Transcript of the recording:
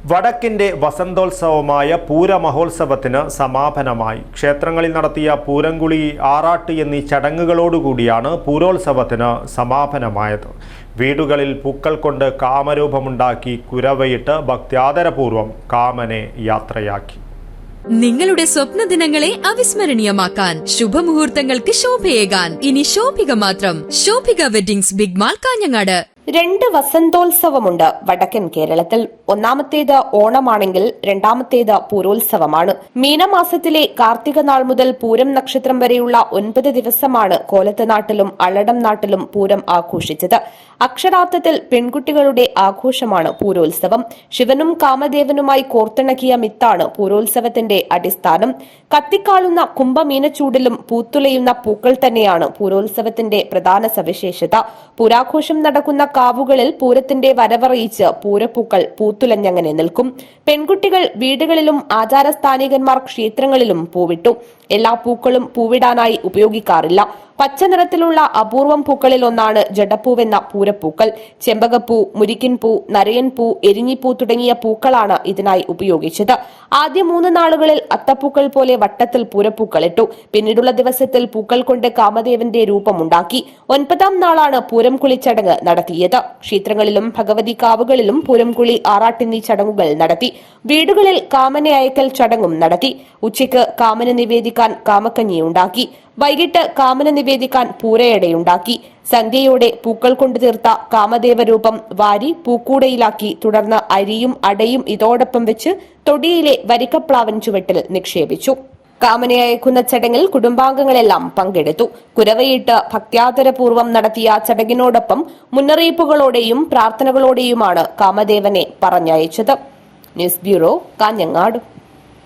വടക്കിന്റെ വസന്തോത്സവമായ പൂരമഹോത്സവത്തിന് സമാപനമായി. ക്ഷേത്രങ്ങളിൽ നടത്തിയ പൂരംകുളി, ആറാട്ട് എന്നീ ചടങ്ങുകളോടുകൂടിയാണ് പൂരോത്സവത്തിന് സമാപനമായത്. വീടുകളിൽ പൂക്കൾ കൊണ്ട് കാമരൂപമുണ്ടാക്കി കുരവയിട്ട് ഭക്ത്യാദരപൂർവ്വം കാമനെ യാത്രയാക്കി. നിങ്ങളുടെ സ്വപ്ന ദിനങ്ങളെ അവിസ്മരണീയമാക്കാൻ, ശുഭമുഹൂർത്തങ്ങൾക്ക് ശോഭയേകാൻ ഇനി ശോഭിക മാത്രം. Shobhika weddings, big mall, Kanhangad. 2 വസന്തോത്സവമുണ്ട് വടക്കൻ കേരളത്തിൽ. ഒന്നാമത്തേത് ഓണമാണെങ്കിൽ രണ്ടാമത്തേത് പൂരോത്സവമാണ്. മീനമാസത്തിലെ കാർത്തിക നാൾ മുതൽ പൂരം നക്ഷത്രം വരെയുള്ള 9 ദിവസമാണ് കോലത്ത് നാട്ടിലും അള്ളടം നാട്ടിലും പൂരം ആഘോഷിച്ചത്. അക്ഷരാർത്ഥത്തിൽ പെൺകുട്ടികളുടെ ആഘോഷമാണ് പൂരോത്സവം. ശിവനും കാമദേവനുമായി കോർത്തിണക്കിയ മിത്താണ് പൂരോത്സവത്തിന്റെ അടിസ്ഥാനം. കത്തിക്കാളുന്ന കുംഭമീനച്ചൂടിലും പൂത്തുലയുന്ന പൂക്കൾ തന്നെയാണ് പൂരോത്സവത്തിന്റെ പ്രധാന സവിശേഷത. പൂരാഘോഷം നടക്കുന്ന കാവുകളിൽ പൂരത്തിന്റെ വരവറിയിച്ച് പൂരപ്പൂക്കൾ പൂത്തുലഞ്ഞങ്ങനെ നിൽക്കും. പെൺകുട്ടികൾ വീടുകളിലും ആചാരസ്ഥാനികന്മാർ ക്ഷേത്രങ്ങളിലും പൂവിട്ടു. എല്ലാ പൂക്കളും പൂവിടാനായി ഉപയോഗിക്കാറില്ല. പച്ച നിറത്തിലുള്ള അപൂർവം പൂക്കളിൽ ഒന്നാണ് ജഡപ്പൂവെന്ന പൂരപ്പൂക്കൾ. ചെമ്പകപ്പൂ, മുരിക്കിൻപൂ, നരയൻപൂ, എരിഞ്ഞിപ്പൂ തുടങ്ങിയ പൂക്കളാണ് ഇതിനായി ഉപയോഗിച്ചത്. ആദ്യ 3 നാളുകളിൽ അത്തപ്പൂക്കൾ പോലെ വട്ടത്തിൽ പൂരപ്പൂക്കളിട്ടു. പിന്നീടുള്ള ദിവസത്തിൽ പൂക്കൾ കൊണ്ട് കാമദേവന്റെ രൂപമുണ്ടാക്കി. 9ാം നാളാണ് പൂരം കുളി ചടങ്ങ് നടത്തിയത്. ക്ഷേത്രങ്ങളിലും ഭഗവതി കാവുകളിലും പൂരം കുളി, ആറാട്ടെന്നീ ചടങ്ങുകൾ നടത്തി. വീടുകളിൽ കാമനെ അയക്കൽ ചടങ്ങും നടത്തി. ഉച്ചയ്ക്ക് കാമന് നിവേദിക്കാൻ കാമക്കഞ്ഞിയുണ്ടാക്കി. വൈകിട്ട് കാമന് നിവേദിക്കാൻ പൂരയടയുണ്ടാക്കി. സന്ധ്യയോടെ പൂക്കൾ കൊണ്ടു തീർത്ത കാമദേവരൂപം വാരി പൂക്കൂടയിലാക്കി. തുടർന്ന് അരിയും അടയും ഇതോടൊപ്പം വെച്ച് തൊടിയിലെ വരിക്കപ്ലാവൻ ചുവട്ടിൽ നിക്ഷേപിച്ചു. കാമനെ അയക്കുന്ന ചടങ്ങിൽ കുടുംബാംഗങ്ങളെല്ലാം പങ്കെടുത്തു. കുരവയിട്ട് ഭക്ത്യാദരപൂർവ്വം നടത്തിയ ചടങ്ങിനോടൊപ്പം മുന്നറിയിപ്പുകളോടെയും പ്രാർത്ഥനകളോടെയുമാണ് കാമദേവനെ പറഞ്ഞയച്ചത്. News bureau, Kanhangad.